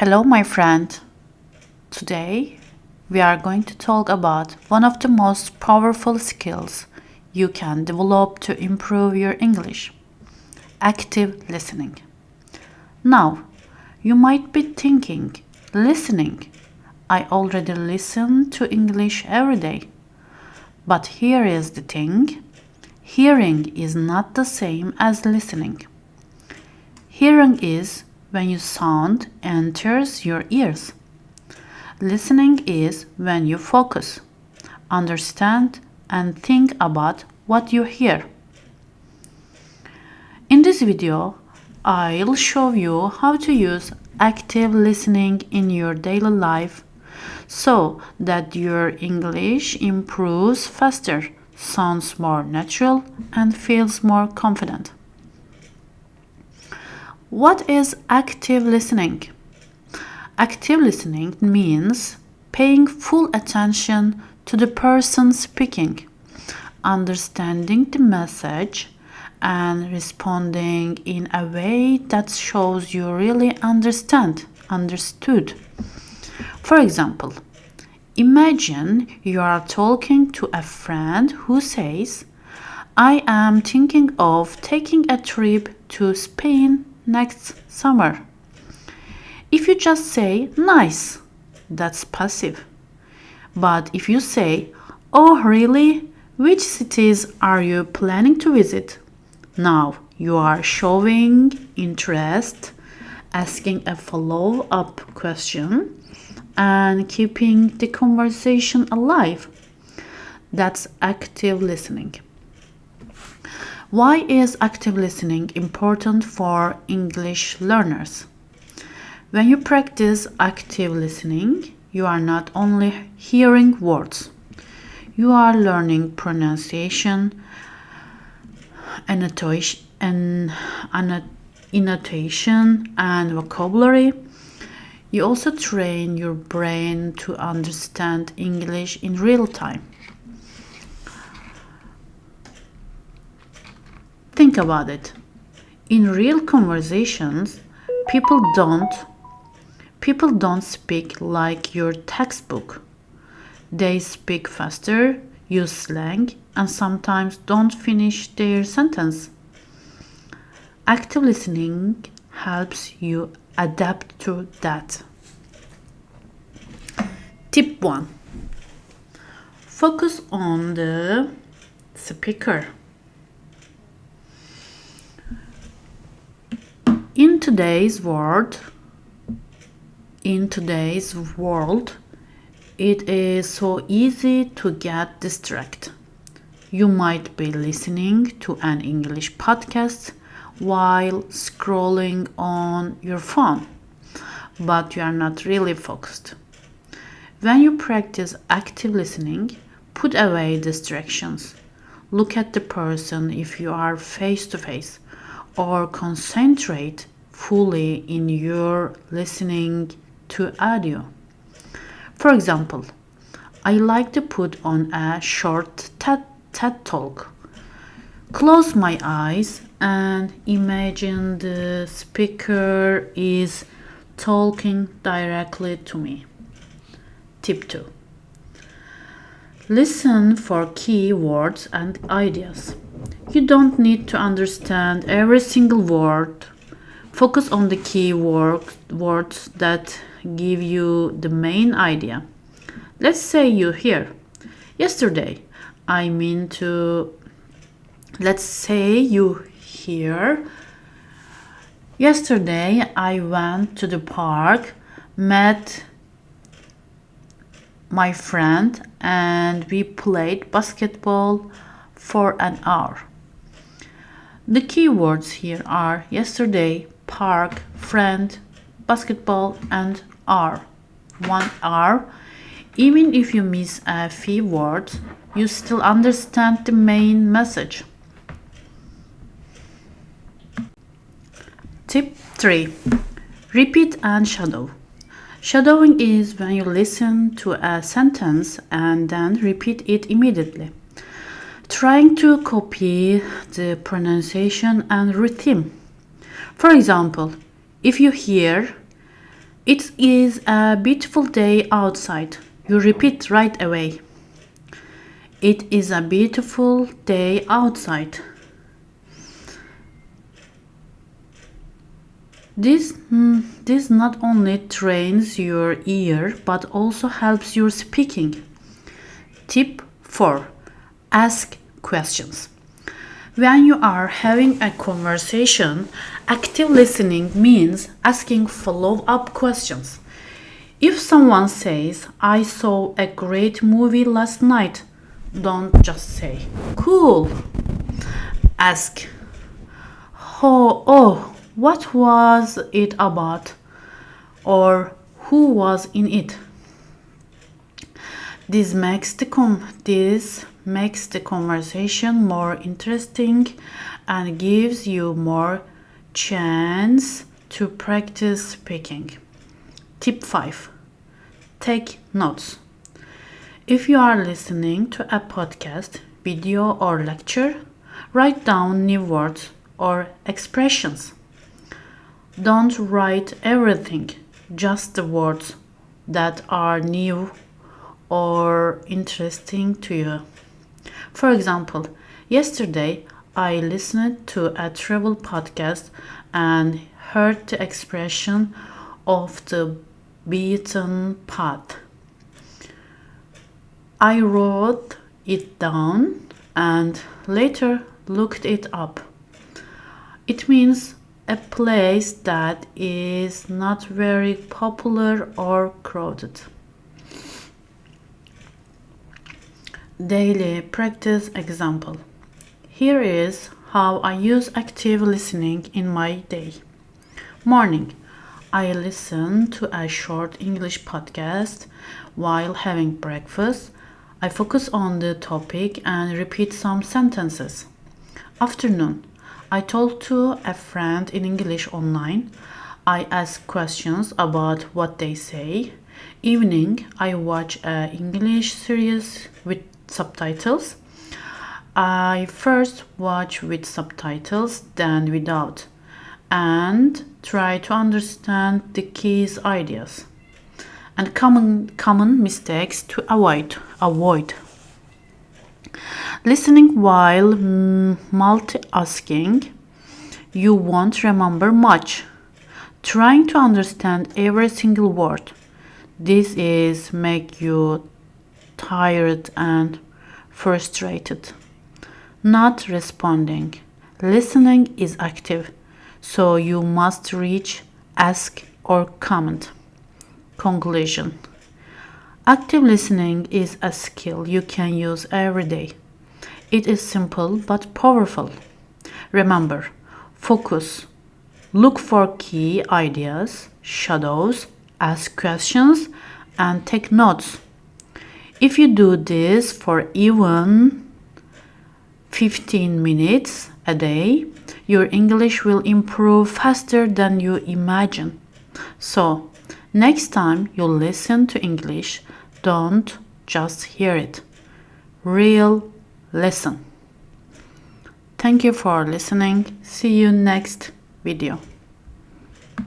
Hello, my friend. Today we are going to talk about one of the most powerful skills you can develop to improve your English: active listening. Now, you might be thinking, listening. I already listen to English every day. But here is the thing: hearing is not the same as listening. Hearing is when your sound enters your ears. Listening is when you focus, understand, and think about what you hear. In this video, I'll show you how to use active listening in your daily life so that your English improves faster, sounds more natural, and feels more confident. What is active listening? Active listening means paying full attention to the person speaking, understanding the message, and responding in a way that shows you really understood. For example, imagine you are talking to a friend who says, "I am thinking of taking a trip to Spain next summer." If you just say "nice," that's passive. But if you say, "Oh, really? Which cities are you planning to visit?" Now you are showing interest, asking a follow-up question, and keeping the conversation alive. That's active listening. Why is active listening important for English learners? When you practice active listening, you are not only hearing words, you are learning pronunciation, annotation, and vocabulary. You also train your brain to understand English in real time. Think about it. In real conversations, people don't speak like your textbook. They speak faster, use slang, and sometimes don't finish their sentence. Active listening helps you adapt to that. Tip 1. Focus on the speaker. In today's world, it is so easy to get distracted. You might be listening to an English podcast while scrolling on your phone, but you are not really focused. When you practice active listening, put away distractions. Look at the person if you are face to face, or concentrate fully in your listening to audio. For example, I like to put on a short TED talk. Close my eyes and imagine the speaker is talking directly to me. Tip 2. Listen for key words and ideas. You don't need to understand every single word. Focus on the key words that give you the main idea. Let's say you hear, "Yesterday, I mean to..." Let's say you hear, "Yesterday, I went to the park, met my friend, and we played basketball for an hour." The key words here are yesterday, park, friend, basketball, and hour. 1 hour. Even if you miss a few words, you still understand the main message. Tip 3. Repeat and shadow. Shadowing is when you listen to a sentence and then repeat it immediately, trying to copy the pronunciation and rhythm. For example, if you hear It is a beautiful day outside. You repeat right away. It is a beautiful day outside. This not only trains your ear but also helps your speaking. Tip 4. Ask questions. When you are having a conversation, active listening means asking follow-up questions. If someone says, "I saw a great movie last night," don't just say, "Cool." Ask, "Oh, what was it about?" Or "Who was in it?" This makes the conversation more interesting and gives you more chance to practice speaking. Tip 5. Take notes. If you are listening to a podcast, video, or lecture, write down new words or expressions. Don't write everything, just the words that are new or interesting to you. For example, yesterday I listened to a travel podcast and heard the expression "off the beaten path." I wrote it down and later looked it up. It means a place that is not very popular or crowded. Daily practice example. Here is how I use active listening in my day. Morning. I listen to a short English podcast while having breakfast. I focus on the topic and repeat some sentences. Afternoon. I talk to a friend in English online. I ask questions about what they say. Evening. I watch an English series with subtitles. I first watch with subtitles, then without, and try to understand the key ideas and common mistakes to avoid. Listening while multitasking, you won't remember much. Trying to understand every single word. This is make you tired and frustrated. Not responding. Listening is active, so you must reach, ask, or comment. Conclusion. Active listening is a skill you can use every day. It is simple but powerful. Remember, focus. Look for key ideas, shadows, ask questions, and take notes. If you do this for even 15 minutes a day, your English will improve faster than you imagine. So, next time you listen to English, don't just hear it. Listen. Thank you for listening. See you next video.